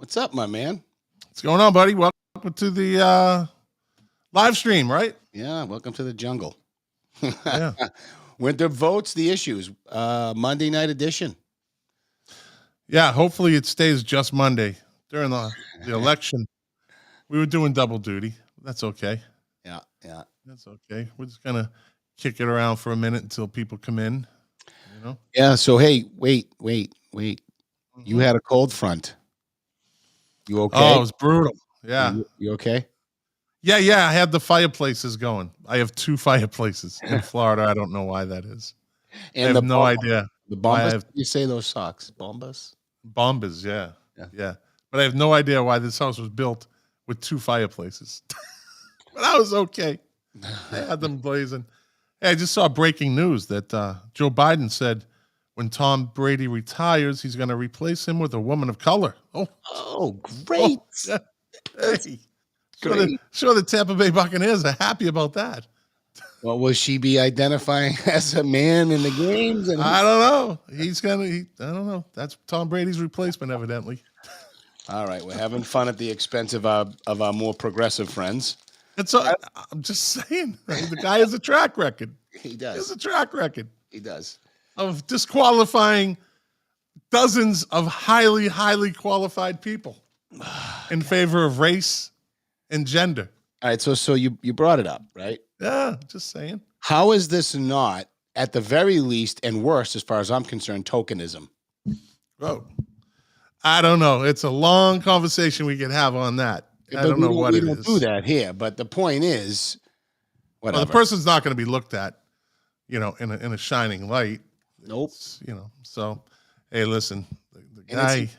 What's up, my man? What's going on, buddy? Welcome to the live stream, right? Yeah, welcome to the jungle. Yeah. Winter votes, the issues. Monday night edition. Yeah, hopefully it stays just Monday. During the election, we were doing double duty. That's okay. Yeah. That's okay. We're just going to kick it around for a minute until people come in, you know? Yeah, so hey, wait. You had a cold front. You okay? Oh, it was brutal. Yeah. You okay? Yeah, I had the fireplaces going. I have 2 fireplaces in Florida. I don't know why that is. And I have no idea. The bombas? You say those socks? Bombas? Bombas, yeah. But I have no idea why this house was built with 2 fireplaces. But I was okay. I had them blazing. Hey, I just saw breaking news that Joe Biden said when Tom Brady retires, he's going to replace him with a woman of color. Oh, great. Oh, yeah. Hey, sure the Tampa Bay Buccaneers are happy about that. Well, will she be identifying as a man in the games? I don't know. I don't know. That's Tom Brady's replacement, evidently. All right, we're having fun at the expense of our more progressive friends. And so I'm just saying, the guy has a track record. He does. He has a track record. He does. Of disqualifying dozens of highly qualified people in favor of race and gender. All right, so you brought it up, right? Yeah, just saying. How is this not, at the very least, and worst, as far as I'm concerned, tokenism? Oh, I don't know. It's a long conversation we can have on that. I don't know what it is. We don't do that here, but the point is, whatever. Well, the person's not going to be looked at, in a shining light. Nope. So, hey, listen, the guy.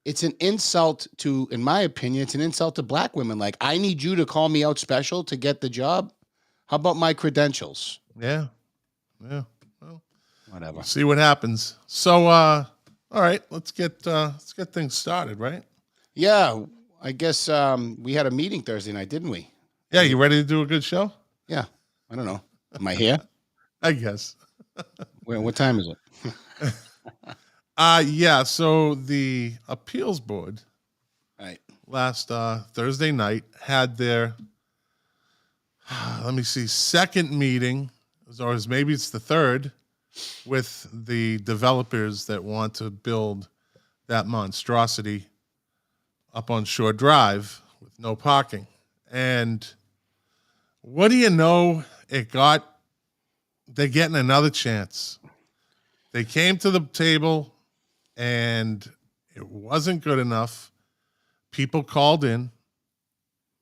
It's an insult to, in my opinion, it's an insult to black women. Like, I need you to call me out special to get the job. How about my credentials? Yeah. Well, whatever. We'll see what happens. So, all right, let's get things started, right? Yeah, I guess we had a meeting Thursday night, didn't we? Yeah, you ready to do a good show? Yeah. I don't know. Am I here? I guess. What time is it? Yeah, so the appeals board last Thursday night had their second meeting, or maybe it's the third, with the developers that want to build that monstrosity up on Shore Drive with no parking. And what do you know? They're getting another chance. They came to the table and it wasn't good enough. People called in,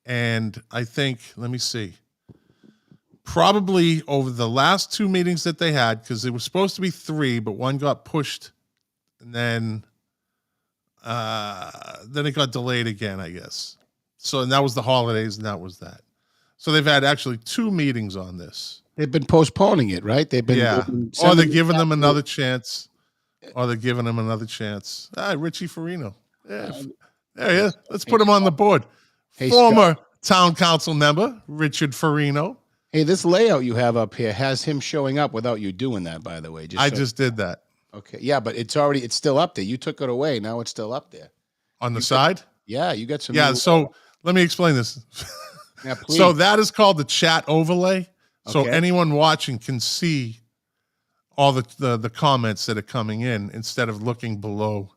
and I think, let me see, probably over the last 2 meetings that they had, because it was supposed to be 3, but one got pushed, and then it got delayed again, I guess. So, and that was the holidays, and that was that. So they've had actually 2 meetings on this. They've been postponing it, right? They've been or they're giving them another chance. Richie Farino. Yeah, there he is. Let's put him on the board. Hey, Former town council member, Richard Farino. Hey, this layout you have up here has him showing up without you doing that, by the way. Just did that. Okay. Yeah, but it's still up there. You took it away. Now it's still up there. On the side? Yeah, you got some. Yeah, so let me explain this. Yeah, please. So that is called the chat overlay. So anyone watching can see all the comments that are coming in instead of looking below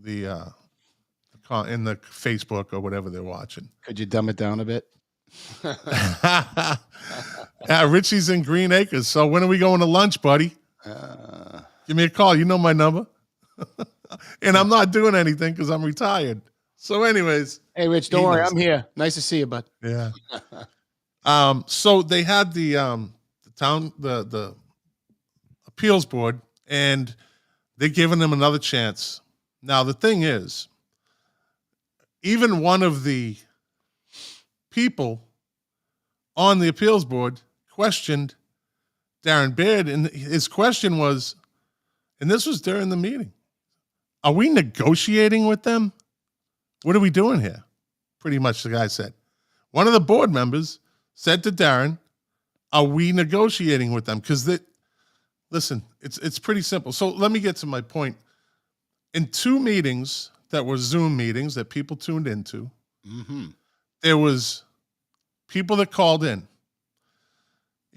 in the Facebook or whatever they're watching. Could you dumb it down a bit? Yeah, Richie's in Green Acres. So when are we going to lunch, buddy? Give me a call. You know my number. And I'm not doing anything because I'm retired. So anyways. Hey, Rich, don't worry. I'm here. Nice to see you, bud. Yeah. So they had the appeals board, and they're giving them another chance. Now, the thing is, even one of the people on the appeals board questioned Darren Baird, and his question was, and this was during the meeting, are we negotiating with them? What are we doing here? Pretty much the guy said. One of the board members said to Darren, are we negotiating with them? Because listen, it's pretty simple. So let me get to my point. In 2 meetings, that were Zoom meetings that people tuned into. Mm-hmm. There was people that called in.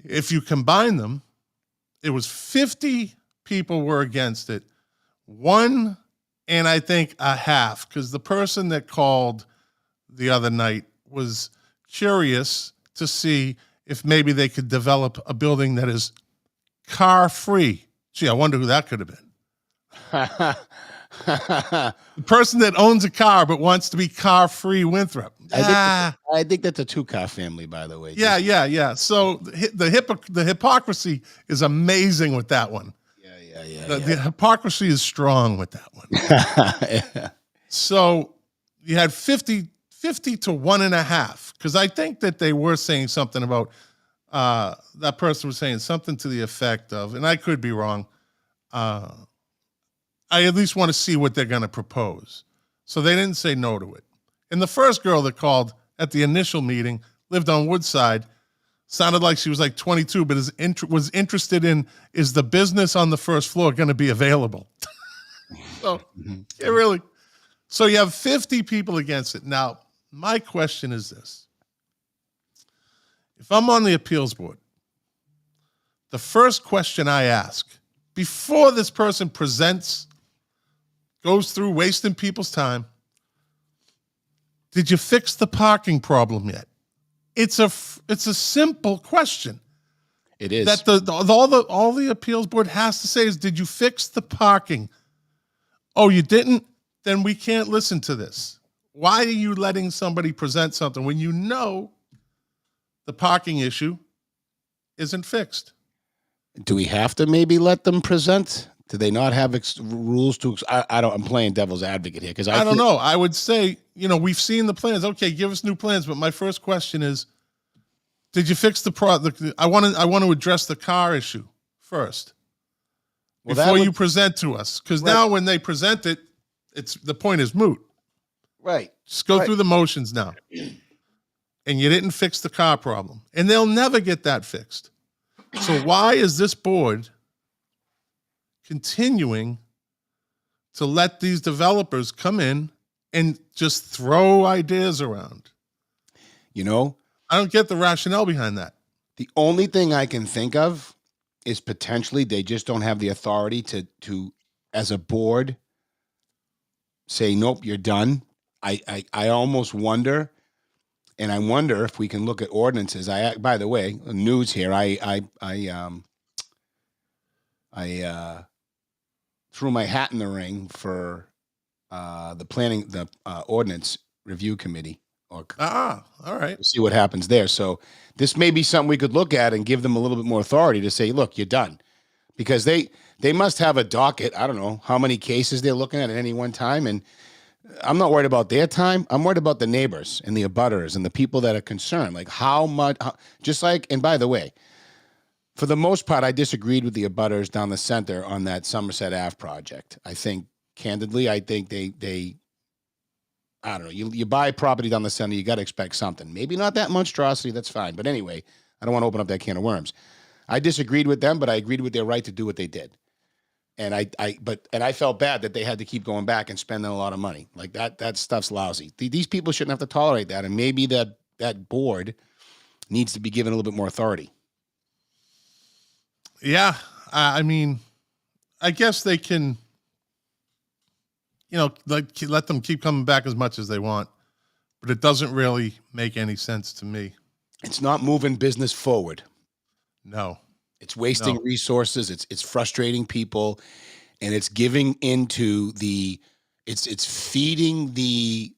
If you combine them, it was 50 people were against it. One and I think a half, because the person that called the other night was curious to see if maybe they could develop a building that is car free. Gee, I wonder who that could have been. The person that owns a car but wants to be car free, Winthrop. I think that's a two-car family, by the way. Yeah. So the hypocrisy is amazing with that one. The hypocrisy is strong with that one. Yeah. So you had 50 to 1.5, because I think that they were saying something about that person was saying something to the effect of, and I could be wrong, I at least want to see what they're going to propose. So they didn't say no to it. And the first girl that called at the initial meeting lived on Woodside, sounded like she was like 22, but was interested in, is the business on the first floor going to be available? So, yeah, really. So you have 50 people against it. Now, my question is this. If I'm on the appeals board, the first question I ask, before this person goes through wasting people's time, did you fix the parking problem yet? It's a simple question. It is. That all the appeals board has to say is, did you fix the parking? Oh, you didn't? Then we can't listen to this. Why are you letting somebody present something when you know the parking issue isn't fixed? Do we have to maybe let them present? Do they not have rules to? I'm playing devil's advocate here because I don't know. I would say, we've seen the plans. Okay, give us new plans. But my first question is, did you fix the product? I want to address the car issue first before you present to us. Because now when they present it, the point is moot. Right. Just go through the motions now. And you didn't fix the car problem. And they'll never get that fixed. So why is this board continuing to let these developers come in and just throw ideas around? I don't get the rationale behind that. The only thing I can think of is potentially they just don't have the authority to as a board, say, nope, you're done. I almost wonder, and I wonder if we can look at ordinances. By the way, news here. I threw my hat in the ring for the ordinance review committee. All right. We'll see what happens there. So this may be something we could look at and give them a little bit more authority to say, look, you're done. Because they must have a docket. I don't know how many cases they're looking at any one time. And I'm not worried about their time. I'm worried about the neighbors and the abutters and the people that are concerned. Like and by the way, for the most part, I disagreed with the abutters down the center on that Somerset Ave project. I think, candidly, they I don't know. You buy property down the center, you got to expect something. Maybe not that monstrosity, that's fine. But anyway, I don't want to open up that can of worms. I disagreed with them, but I agreed with their right to do what they did. And I felt bad that they had to keep going back and spending a lot of money. Like that stuff's lousy. These people shouldn't have to tolerate that. And maybe that board needs to be given a little bit more authority. Yeah. I mean, I guess they can, let them keep coming back as much as they want, but it doesn't really make any sense to me. It's not moving business forward. No. It's wasting resources. It's frustrating people, and it's giving into it's feeding the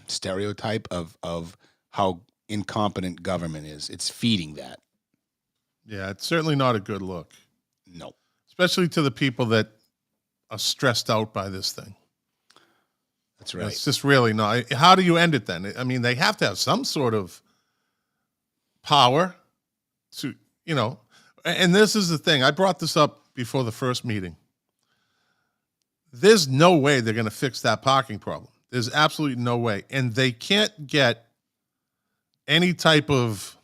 stereotype of how incompetent government is. It's feeding that. Yeah, it's certainly not a good look. No. Especially to the people that are stressed out by this thing. That's right. It's just really not. How do you end it then? I mean, they have to have some sort of power to, and this is the thing. I brought this up before the first meeting. There's no way they're going to fix that parking problem. There's absolutely no way. And they can't get any type of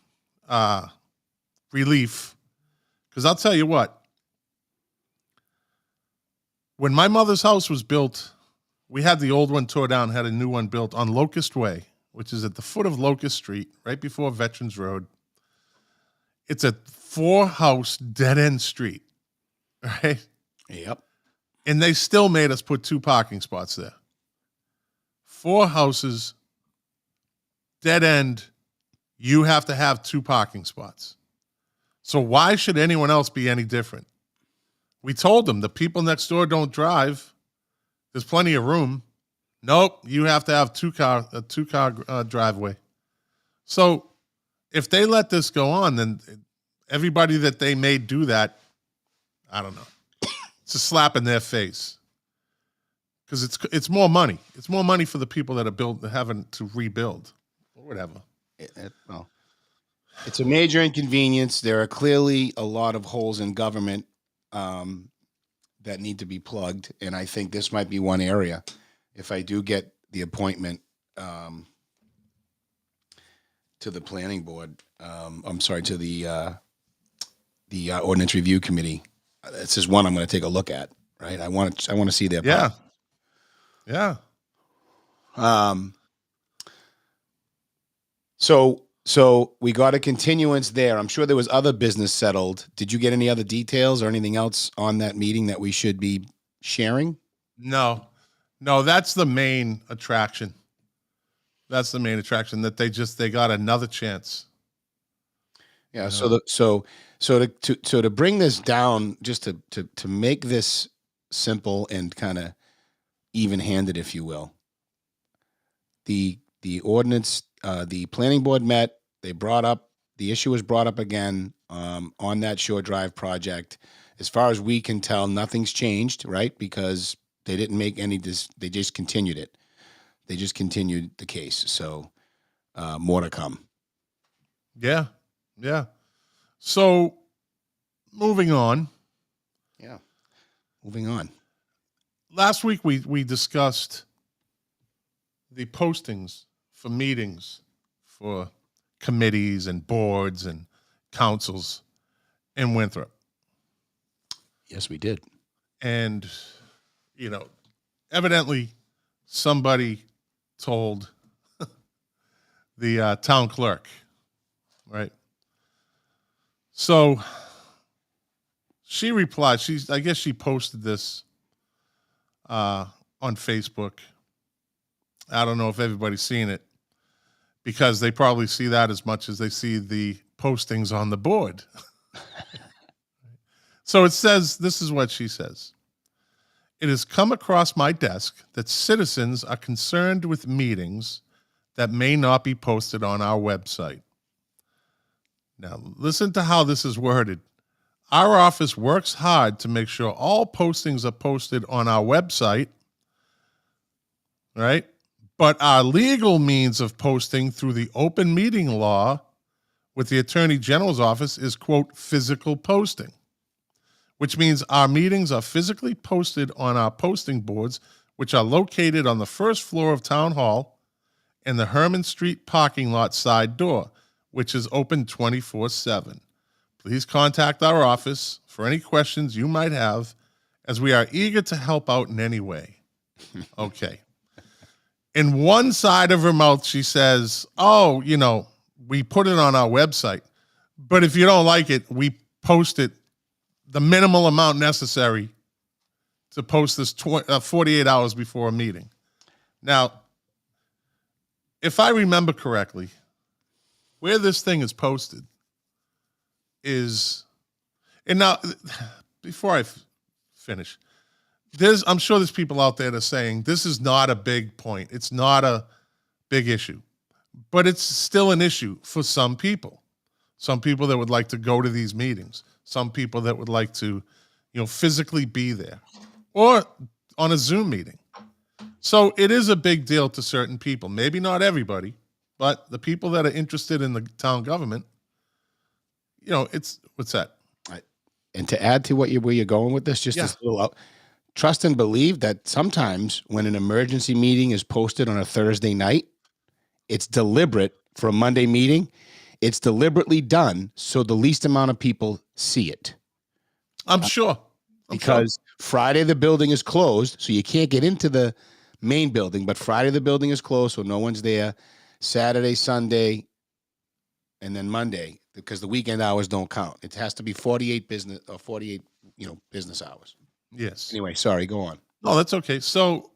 relief. Because I'll tell you what, When my mother's house was built, we had the old one tore down, had a new one built on Locust Way, which is at the foot of Locust Street, right before Veterans Road. It's a 4-house dead-end street, right? Yep. And they still made us put 2 parking spots there. 4 houses, dead end, you have to have 2 parking spots. So why should anyone else be any different? We told them the people next door don't drive. There's plenty of room. Nope, you have to have a 2-car driveway. So if they let this go on, then everybody that they made do that, I don't know. It's a slap in their face. Because it's more money. It's more money for the people that are having to rebuild or whatever. Well, it's a major inconvenience. There are clearly a lot of holes in government that need to be plugged, and I think this might be one area. If I do get the appointment to the planning board, I'm sorry, to the ordinance review committee, this is one I'm going to take a look at. Right, I want to see their yeah. Yeah. So we got a continuance there. I'm sure there was other business settled. Did you get any other details or anything else on that meeting that we should be sharing? No, that's the main attraction. That's the main attraction, that they got another chance. Yeah. So to bring this down, just to make this simple and kind of even-handed, if you will. The ordinance, the planning board met. They brought up the issue was brought up again on that Shore Drive project. As far as we can tell, nothing's changed, right? Because they didn't make any. They just continued it. They just continued the case. So more to come. Yeah. So moving on. Yeah. Moving on. Last week we discussed the postings for meetings for committees and boards and councils in Winthrop. Yes, we did. And, evidently somebody told the town clerk, right? So she replied, I guess she posted this on Facebook. I don't know if everybody's seen it, because they probably see that as much as they see the postings on the board. So it says, this is what she says. It has come across my desk that citizens are concerned with meetings that may not be posted on our website. Now, listen to how this is worded. Our office works hard to make sure all postings are posted on our website, right? But our legal means of posting through the open meeting law with the Attorney General's office is, quote, physical posting, which means our meetings are physically posted on our posting boards, which are located on the first floor of Town Hall and the Herman Street parking lot side door, which is open 24/7. Please contact our office for any questions you might have, as we are eager to help out in any way. Okay. In one side of her mouth, she says, oh, we put it on our website, but if you don't like it, we post it the minimal amount necessary to post this 48 hours before a meeting. Now, if I remember correctly, where this thing is posted is, and now, before I finish, I'm sure there's people out there that are saying this is not a big point. It's not a big issue, but it's still an issue for some people. Some people that would like to go to these meetings. Some people that would like to, physically be there, or on a Zoom meeting. So it is a big deal to certain people. Maybe not everybody, but the people that are interested in the town government, what's that? And to add to where you're going with this, just this little out. Trust and believe that sometimes when an emergency meeting is posted on a Thursday night, it's deliberate for a Monday meeting. It's deliberately done so the least amount of people see it. I'm sure. because Friday the building is closed, so you can't get into the main building. But Friday the building is closed, so no one's there. Saturday, Sunday, and then Monday, because the weekend hours don't count. It has to be 48 business hours. Yes. Anyway, sorry, go on. No, that's okay. So,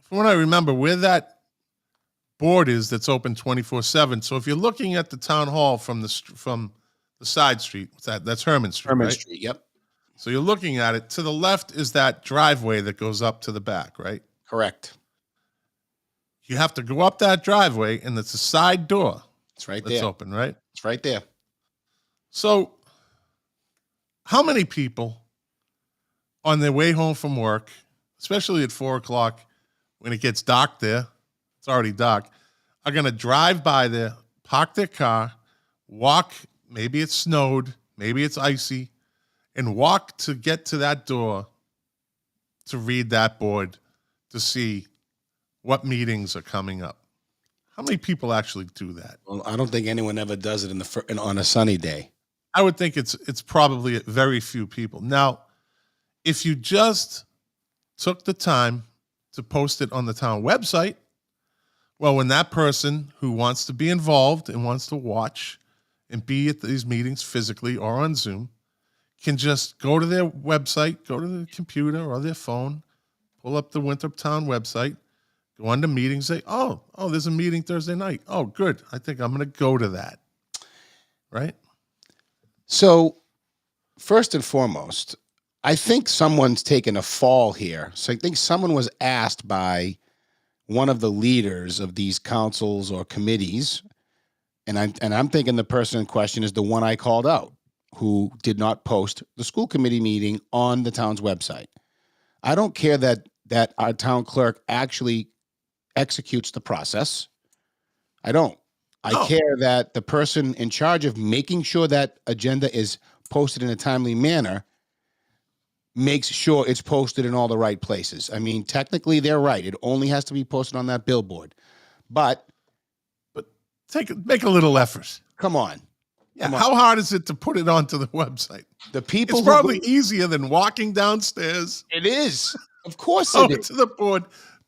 from what I remember, where that board is, that's open 24/7. So, if you're looking at the town hall from the side street, what's that? That's Herman Street, Herman right? Street, yep. So you're looking at it. To the left is that driveway that goes up to the back, right? Correct. You have to go up that driveway, and it's a side door It's right that's there. open, right? It's right there. So, how many people on their way home from work, especially at 4:00 when it gets dark there, it's already dark, are going to drive by there, park their car, walk, maybe it's snowed, maybe it's icy, and walk to get to that door to read that board to see what meetings are coming up? How many people actually do that? Well, I don't think anyone ever does it on a sunny day. I would think it's probably very few people. Now, if you just took the time to post it on the town website, well, when that person who wants to be involved and wants to watch and be at these meetings physically or on Zoom can just go to their website, go to the computer or their phone, pull up the Winthrop Town website, go on to meetings, say, oh, there's a meeting Thursday night. Oh, good. I think I'm going to go to that. Right? So, first and foremost, I think someone's taken a fall here. So I think someone was asked by one of the leaders of these councils or committees, and I'm thinking the person in question is the one I called out, who did not post the school committee meeting on the town's website. I don't care that our town clerk actually executes the process. I don't. I care that the person in charge of making sure that agenda is posted in a timely manner makes sure it's posted in all the right places. I mean, technically they're right. It only has to be posted on that billboard. But make a little effort. come on. Yeah, how hard is it to put it onto the website? The people It's probably easier than walking downstairs. It is. Of course Over it is. to the board,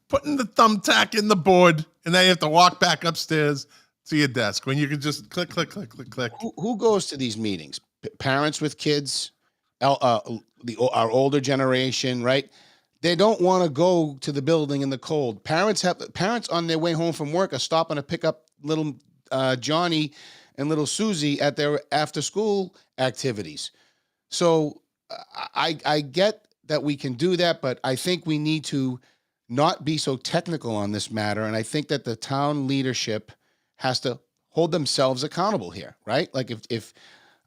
putting the thumbtack in the board, and then you have to walk back upstairs to your desk when you can just click, click, click, click, click. Who goes to these meetings? Parents with kids, our older generation, right? They don't want to go to the building in the cold. Parents on their way home from work are stopping to pick up little Johnny and little Susie at their after school activities. So I get that we can do that, but I think we need to not be so technical on this matter. And I think that the town leadership has to hold themselves accountable here, right? Like if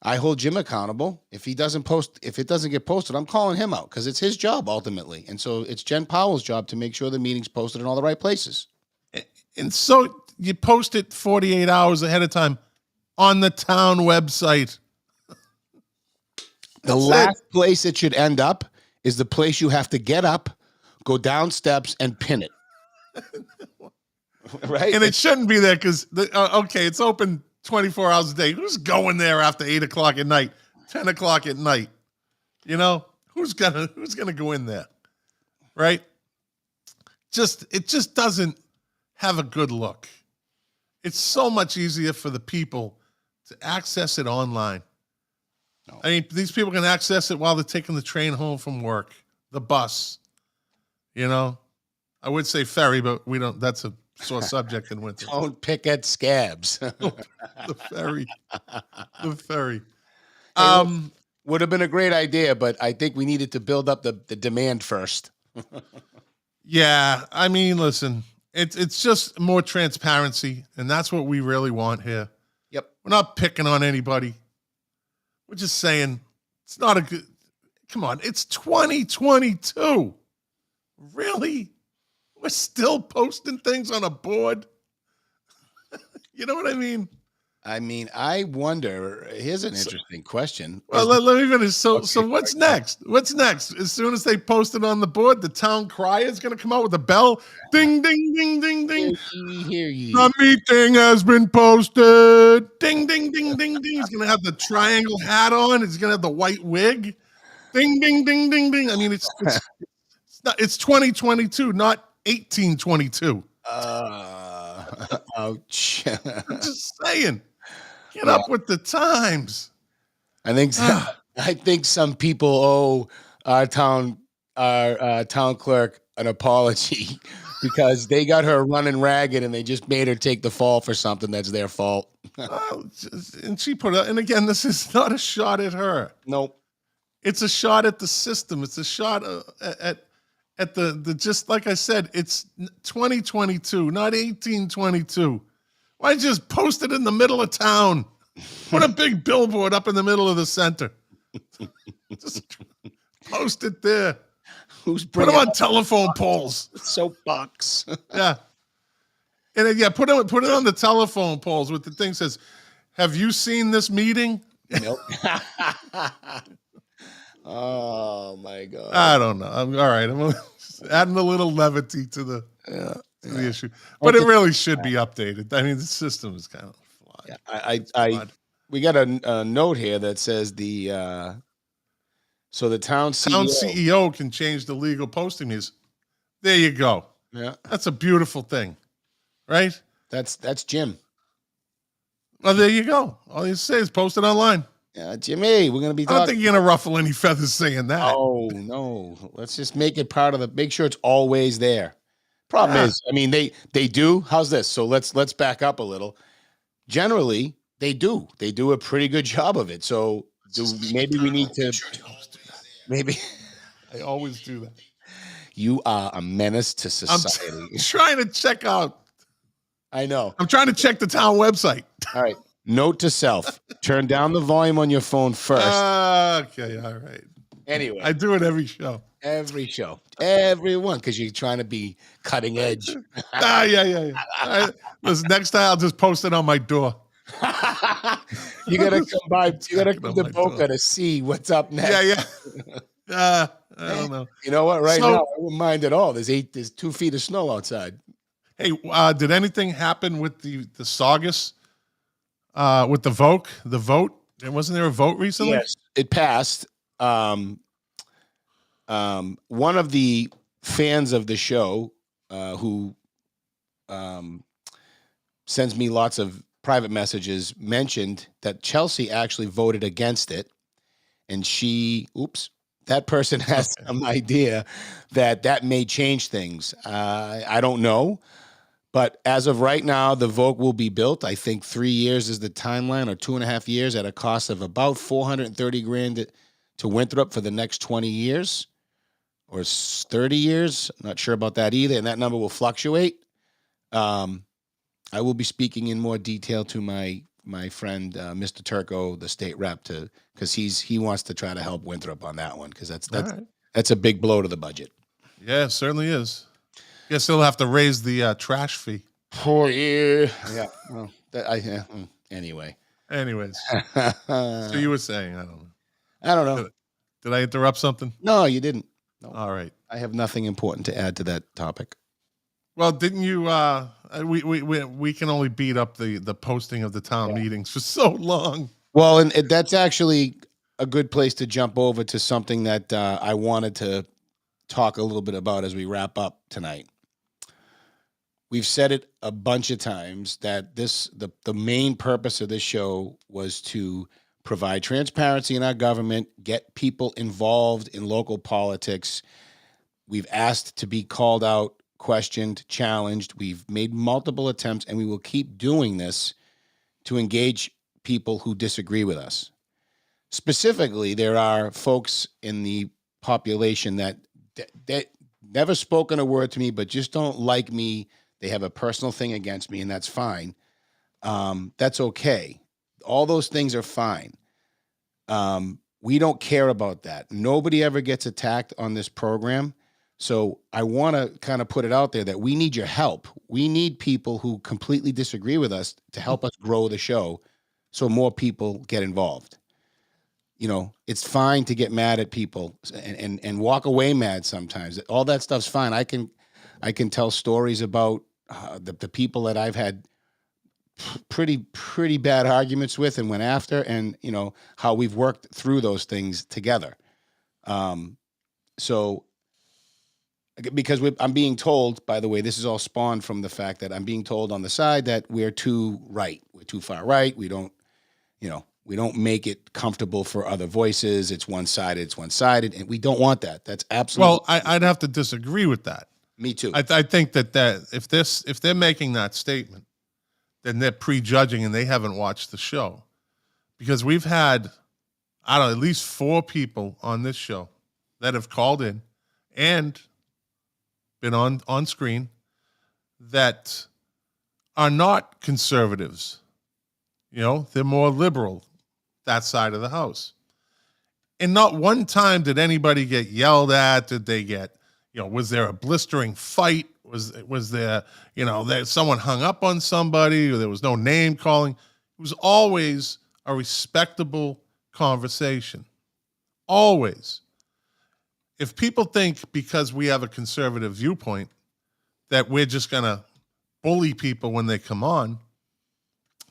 I hold Jim accountable, if it doesn't get posted, I'm calling him out because it's his job ultimately. And so it's Jen Powell's job to make sure the meeting's posted in all the right places. And so you post it 48 hours ahead of time on the town website. The last place it should end up is the place you have to get up, go down steps, and pin it. Right? And it shouldn't be there because, it's open 24 hours a day. Who's going there after 8 o'clock at night, 10 o'clock at night? You know, who's gonna go in there? Right? It just doesn't have a good look. It's so much easier for the people to access it online. No. I mean, these people can access it while they're taking the train home from work, the bus. You know, I would say ferry, but we don't. That's a sore subject in winter. Don't pick at scabs. The ferry. Would have been a great idea, but I think we needed to build up the demand first. Yeah, I mean, listen, it's just more transparency, and that's what we really want here. Yep. We're not picking on anybody. We're just saying it's not a good. Come on, it's 2022. Really? We're still posting things on a board? You know what I mean? I wonder. Here's an interesting question. Well, let me finish. So what's next? What's next? As soon as they post it on the board, the town crier is going to come out with a bell. Ding, ding, ding, ding, ding. Hear ye. The meeting has been posted. Ding, ding, ding, ding, ding. He's going to have the triangle hat on. He's going to have the white wig. Ding, ding, ding, ding, ding. I mean, it's 2022, not 1822. Ouch. I'm just saying, get Yeah, up with the times. I think Ah, I think some people owe our town clerk an apology because they got her running ragged and they just made her take the fall for something that's their fault. and she put it, and again, this is not a shot at her. Nope. It's a shot at the system. It's a shot at the just like I said, it's 2022, not 1822. Why just post it in the middle of town? Put a big billboard up in the middle of the center. Just post it there. Who's Put them bringing on up telephone poles. soapbox? Yeah. And then, yeah, put it on the telephone poles with the thing says, "Have you seen this meeting?" Nope. Oh my God. I don't know. I'm all right. I'm just adding a little levity to the issue, but Okay. it really should be updated. I mean, the system is kind of flawed. Yeah, Flawed. we got a note here that says the town Town CEO. CEO can change the legal posting is. There you go. Yeah, That's a beautiful thing, right? that's Jim. Well, there you go. All you say is post it online. Yeah, Jimmy, we're gonna be I don't talking. think you're gonna ruffle any feathers saying that. Oh no, let's just make it part of the. Make sure it's always there. Problem Yeah. is, I mean, they do. How's this? So let's back up a little. Generally, they do. They do a pretty good job of it. So maybe we need to. Maybe I always do that. you are a menace to I'm society. trying to check out. I know. I'm trying to check the town website. All right. Note to self: turn down the volume on your phone first. Okay, all right. Anyway, I do it every show. every show, everyone, because you're trying to be cutting edge. Yeah. All right. Listen, next time I'll just post it on my door. You gotta come by. You gotta Checking come on to my Boca door. to see what's up next. Yeah. I don't know. You know what? Right So- now, I wouldn't mind at all. There's 2 feet of snow outside. Hey, did anything happen with the Saugus? With the vote? The vote? Wasn't there a vote recently? Yes, it passed. One of the fans of the show, who sends me lots of private messages, mentioned that Chelsea actually voted against it, and that person has some idea that may change things. I don't know. But as of right now, the vote will be built. I think 3 years is the timeline, or 2.5 years, at a cost of about $430,000 to Winthrop for the next 20 years or 30 years. I'm not sure about that either, and that number will fluctuate. I will be speaking in more detail to my friend Mr. Turco, the state rep, because he wants to try to help Winthrop on that one, because that's a big blow to the budget. Yeah, it certainly is. Guess they'll have to raise the trash fee. Poor you. Yeah. Well, anyway. Anyways, so you were saying, I don't know. I don't know. Did I interrupt something? No, you didn't. No. All right. I have nothing important to add to that topic. Well, didn't you? We can only beat up the posting of the town meetings for so long. Well, and that's actually a good place to jump over to something that I wanted to talk a little bit about as we wrap up tonight. We've said it a bunch of times that the main purpose of this show was to provide transparency in our government, get people involved in local politics. We've asked to be called out, questioned, challenged. We've made multiple attempts, and we will keep doing this to engage people who disagree with us. Specifically, there are folks in the population that never spoken a word to me, but just don't like me. They have a personal thing against me, and that's fine. That's okay. All those things are fine. We don't care about that. Nobody ever gets attacked on this program. So I want to kind of put it out there that we need your help. We need people who completely disagree with us to help us grow the show so more people get involved. You know, it's fine to get mad at people and walk away mad sometimes. All that stuff's fine. I can tell stories about the people that I've had pretty bad arguments with and went after, and you know how we've worked through those things together. So because I'm being told, by the way, this is all spawned from the fact that I'm being told on the side that we're too right. We're too far right. We don't, we don't make it comfortable for other voices. It's one-sided. It's one-sided. And we don't want that. That's absolutely. Well, I'd have to disagree with that. Me too. I think that if they're making that statement, then they're prejudging and they haven't watched the show. Because we've had, I don't know, at least 4 people on this show that have called in and been on screen that are not conservatives. They're more liberal, that side of the house. And not one time did anybody get yelled at. Did they get, was there a blistering fight? Was there, that someone hung up on somebody, or there was no name calling? It was always a respectable conversation. Always. If people think because we have a conservative viewpoint that we're just going to bully people when they come on,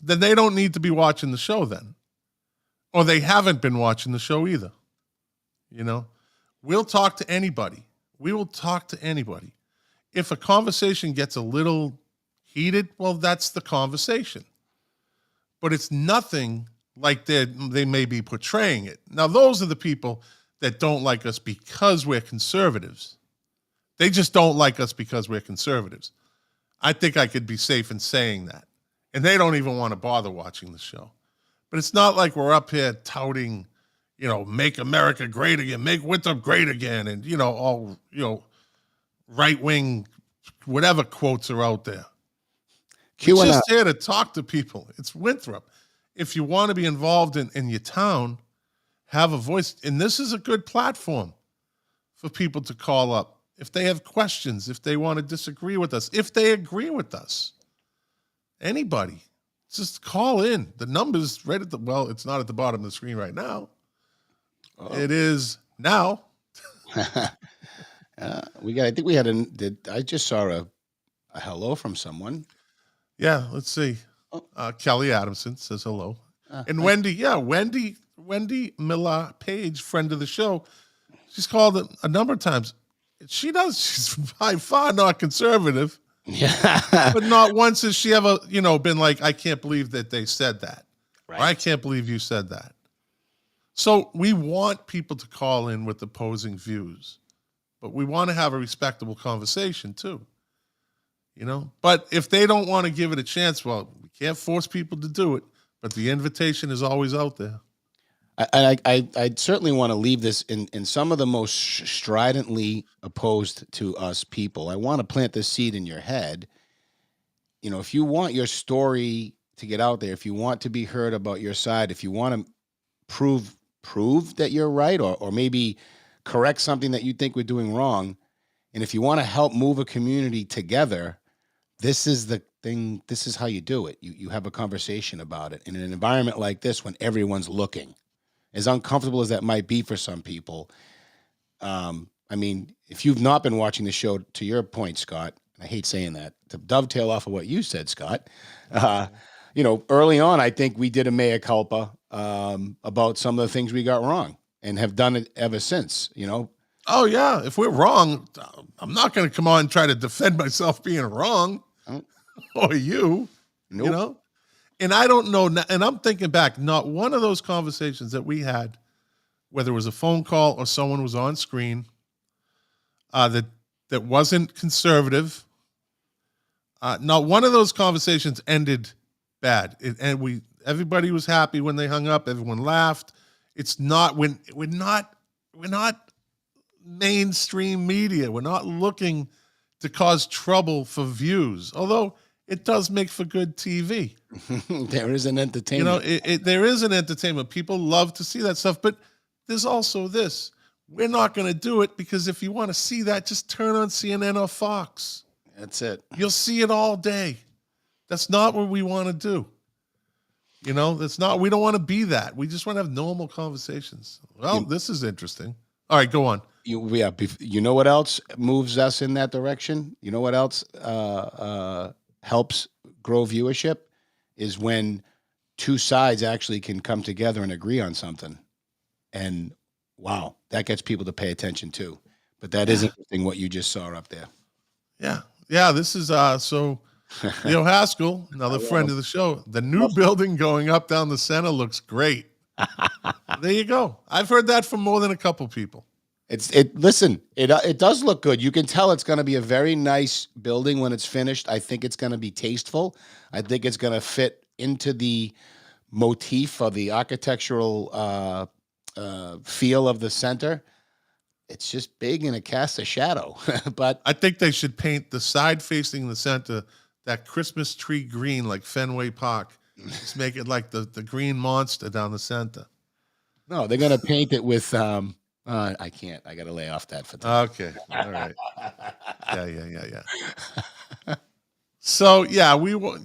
then they don't need to be watching the show then. Or they haven't been watching the show either. We'll talk to anybody. We will talk to anybody. If a conversation gets a little heated, well, that's the conversation. But it's nothing like they may be portraying it. Now, those are the people that don't like us because we're conservatives. They just don't like us because we're conservatives. I think I could be safe in saying that. And they don't even want to bother watching the show. But it's not like we're up here touting, make America great again, make Winthrop great again, and, all, right-wing, whatever quotes are out there. We're just here to talk to people. It's Winthrop. If you want to be involved in your town, have a voice. And this is a good platform for people to call up. If they have questions, if they want to disagree with us, if they agree with us, anybody, just call in. The number's right at it's not at the bottom of the screen right now. Oh. It is now. I think we had I just saw a hello from someone. Yeah, let's see. Kelly Adamson says hello. And Wendy Miller Page, friend of the show, she's called a number of times. She's by far not conservative. Yeah. But not once has she ever, been like, I can't believe that they said that. Right. Or I can't believe you said that. So we want people to call in with opposing views, but we want to have a respectable conversation too. But if they don't want to give it a chance, well, we can't force people to do it, but the invitation is always out there. I certainly want to leave this in some of the most stridently opposed to us people. I want to plant this seed in your head. If you want your story to get out there, if you want to be heard about your side, if you want to prove that you're right, or maybe correct something that you think we're doing wrong, and if you want to help move a community together, this is the thing. This is how you do it. You have a conversation about it in an environment like this when everyone's looking. As uncomfortable as that might be for some people, if you've not been watching the show, to your point, Scott, and I hate saying that, to dovetail off of what you said, Scott, early on, I think we did a mea culpa about some of the things we got wrong and have done it ever since, Oh, yeah. If we're wrong, I'm not going to come on and try to defend myself being wrong. Oh. Or you, nope. And I don't know, and I'm thinking back, not one of those conversations that we had, whether it was a phone call or someone was on screen, that wasn't conservative, not one of those conversations ended bad. Everybody was happy when they hung up. Everyone laughed. It's not we're not mainstream media. We're not looking to cause trouble for views, although it does make for good TV. There is an entertainment. There is an entertainment. People love to see that stuff, but there's also this. We're not going to do it because if you want to see that, just turn on CNN or Fox. That's it. You'll see it all day. That's not what we want to do. We don't want to be that. We just want to have normal conversations. Well, this is interesting. All right, go on. You know what else moves us in that direction? You know what else helps grow viewership is when two sides actually can come together and agree on something. And wow, that gets people to pay attention too. But that is interesting what you just saw up there. Yeah. Yeah. This is so Leo Haskell, another friend of the show. The new building going up down the center looks great. There you go. I've heard that from more than a couple people. Listen, it does look good. You can tell it's going to be a very nice building when it's finished. I think it's going to be tasteful. I think it's going to fit into the motif of the architectural feel of the center. It's just big and it casts a shadow. But I think they should paint the side facing the center that Christmas tree green like Fenway Park. Just make it like the green monster down the center. no, they're going to paint it with I can't. I got to lay off that for time. Okay. All right. Yeah. So yeah, we will.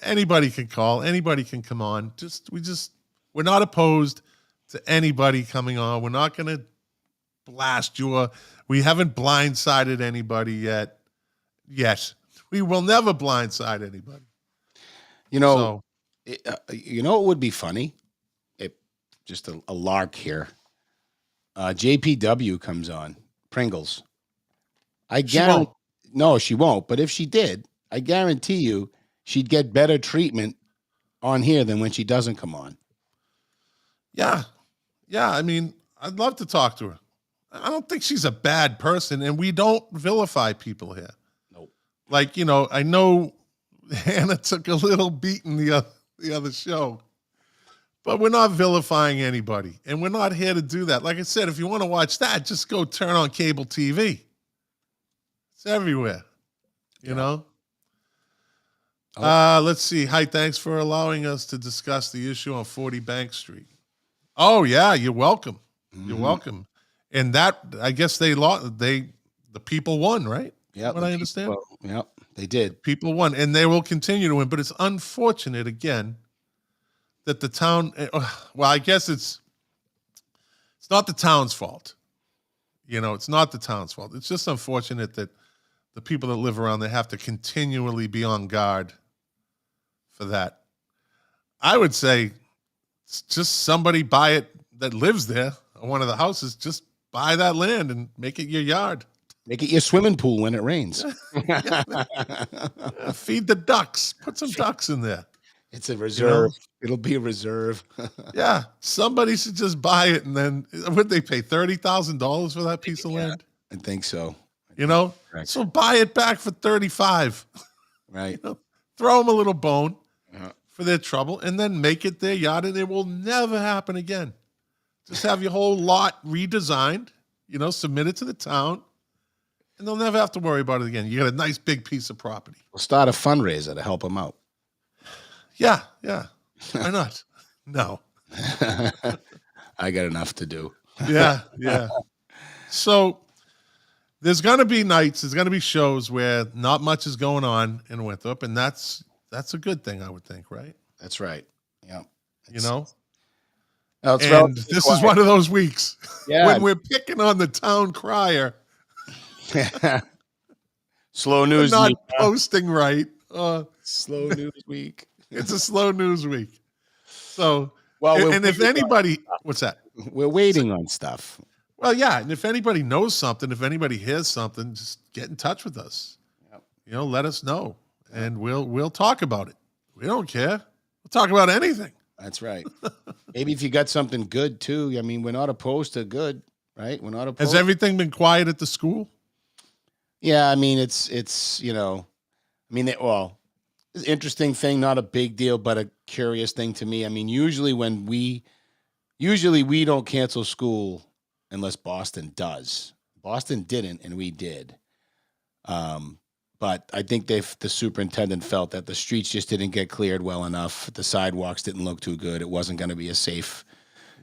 Anybody can call. Anybody can come on. We're not opposed to anybody coming on. We're not going to blast you. We haven't blindsided anybody yet. Yes, we will never blindside anybody. It would be funny. Just a lark here. JPW comes on Pringles. No, she won't. But if she did, I guarantee you she'd get better treatment on here than when she doesn't come on. Yeah. I mean, I'd love to talk to her. I don't think she's a bad person, and we don't vilify people here. Nope. Like, I know Hannah took a little beating the other show, but we're not vilifying anybody, and we're not here to do that. Like I said, if you want to watch that, just go turn on cable TV. It's everywhere, you know? Let's see. Hi, thanks for allowing us to discuss the issue on 40 Bank Street. Oh, yeah, you're welcome. Mm-hmm. You're welcome. And that, I guess the people won, right? Yeah. What I understand? Yeah, they did. People won, and they will continue to win. But it's unfortunate, again, that the town, well, I guess it's not the town's fault. It's not the town's fault. It's just unfortunate that the people that live around there have to continually be on guard for that. I would say just somebody buy it that lives there, one of the houses, just buy that land and make it your yard. Make it your swimming pool when it rains. Feed the ducks. Put some ducks in there. It's a reserve. It'll be a reserve. Yeah. Somebody should just buy it, and then would they pay $30,000 for that piece of land? I think so. Correct. So buy it back for $35,000. Right. Throw them a little bone for their trouble, and then make it their yard, and it will never happen again. Just have your whole lot redesigned, submit it to the town, and they'll never have to worry about it again. You got a nice big piece of property. We'll start a fundraiser to help them out. Yeah. Why not? No. I got enough to do. Yeah. So there's going to be nights, there's going to be shows where not much is going on in Winthrop, and that's a good thing, I would think, right? That's right. Yeah. And this is one of those weeks when we're picking on the town crier. Slow news not week. Posting right. Slow news week. It's a slow news week. So, well, and if anybody, what's that? We're waiting on stuff. Well, yeah, and if anybody knows something, if anybody hears something, just get in touch with us. Yep. Let us know, and we'll talk about it. We don't care. We'll talk about anything. That's right. Maybe if you got something good too. I mean, we're not opposed to good, right? We're not opposed. Has everything been quiet at the school? Yeah, I mean, it's interesting thing, not a big deal, but a curious thing to me. I mean, usually we don't cancel school unless Boston does. Boston didn't, and we did. But I think the superintendent felt that the streets just didn't get cleared well enough. The sidewalks didn't look too good. It wasn't going to be a safe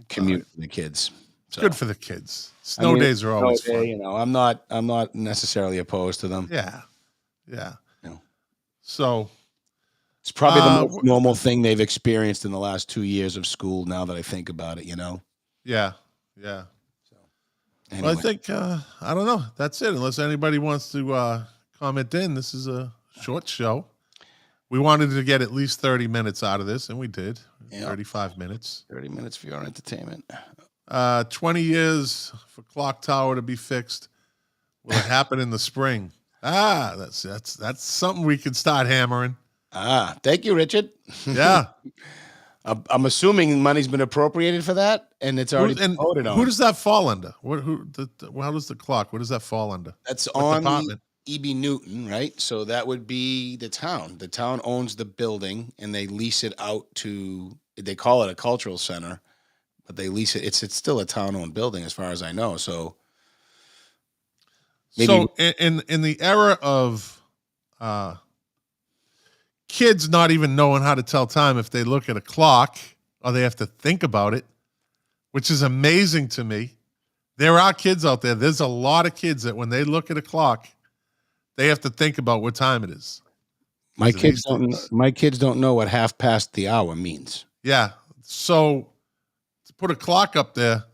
commute for the kids. So, good for the kids. Snow days are always fun. I'm not necessarily opposed to them. Yeah. So it's probably the most normal thing they've experienced in the last 2 years of school. Now that I think about it, Yeah. So, anyway. Well, I think I don't know. That's it. Unless anybody wants to comment in, this is a short show. We wanted to get at least 30 minutes out of this, and we did. 35 minutes. 30 minutes for your entertainment. 20 years for clock tower to be fixed. Will it happen in the spring? That's something we can start hammering. Thank you, Richard. Yeah. I'm assuming money's been appropriated for that, and it's already been voted on. Who does that fall under? How does the clock? What does that fall under? That's What on department? the EB Newton, right? So that would be the town. The town owns the building, and they lease it out to. They call it a cultural center, but they lease it. It's still a town-owned building, as far as I know. So, maybe, so in the era of kids not even knowing how to tell time if they look at a clock or they have to think about it, which is amazing to me. There are kids out there. There's a lot of kids that when they look at a clock, they have to think about what time it is. my kids don't. My kids don't know what half past the hour means. Yeah. So to put a clock up there,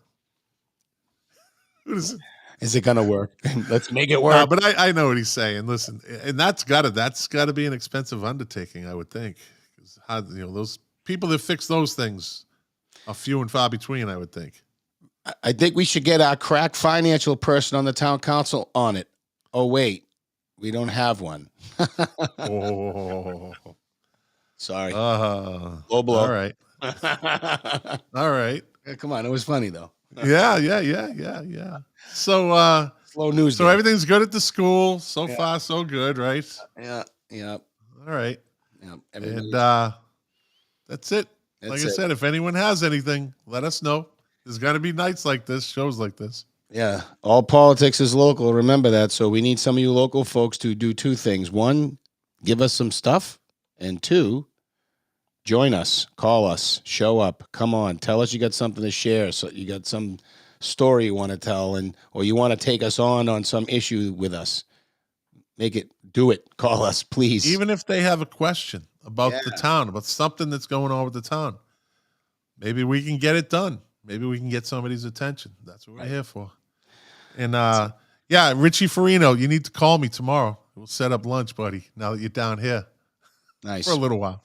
Is it gonna work? Let's make it work. but I know what he's saying. Listen, and that's gotta be an expensive undertaking, I would think. 'Cause those people that fix those things are few and far between, I would think. I think we should get our crack financial person on the town council on it. Oh wait, we don't have one. Oh, Sorry. low blow. All right. All right. Yeah, come on, it was funny though. Yeah. So, Slow news. so day. everything's good at the school. So far, so good, right? Yeah. All right. Yeah. And that's it. Like I said, if anyone has anything, let us know. There's got to be nights like this, shows like this. Yeah. All politics is local. Remember that. So we need some of you local folks to do two things. One, give us some stuff. And two, join us, call us, show up. Come on. Tell us you got something to share. So you got some story you want to tell, or you want to take us on some issue with us. Do it. Call us, please. Even if they have a question about the town, about something that's going on with the town, maybe we can get it done. Maybe we can get somebody's attention. That's what we're here for. And Richie Farino, you need to call me tomorrow. We'll set up lunch, buddy, now that you're down here. Nice. For a little while.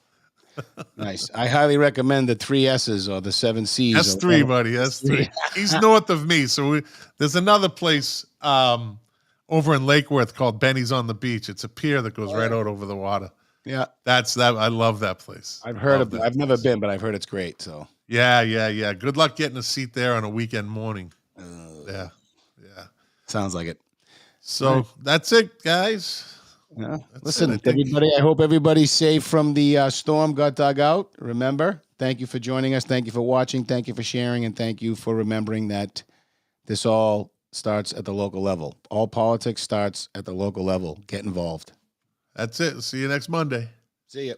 Nice. I highly recommend the 3 S's or the 7 C's. S3, buddy. S3. He's north of me. So there's another place over in Lake Worth called Benny's on the Beach. It's a pier that goes right out over the water. Yeah. I love that place. I've heard of it. I've never been, but I've heard it's great. So yeah. Good luck getting a seat there on a weekend morning. Yeah. Sounds like it. So that's it, guys. Yeah. Listen, everybody, I hope everybody's safe from the storm got dug out. Remember, thank you for joining us. Thank you for watching. Thank you for sharing. And thank you for remembering that this all starts at the local level. All politics starts at the local level. Get involved. That's it. See you next Monday. See you.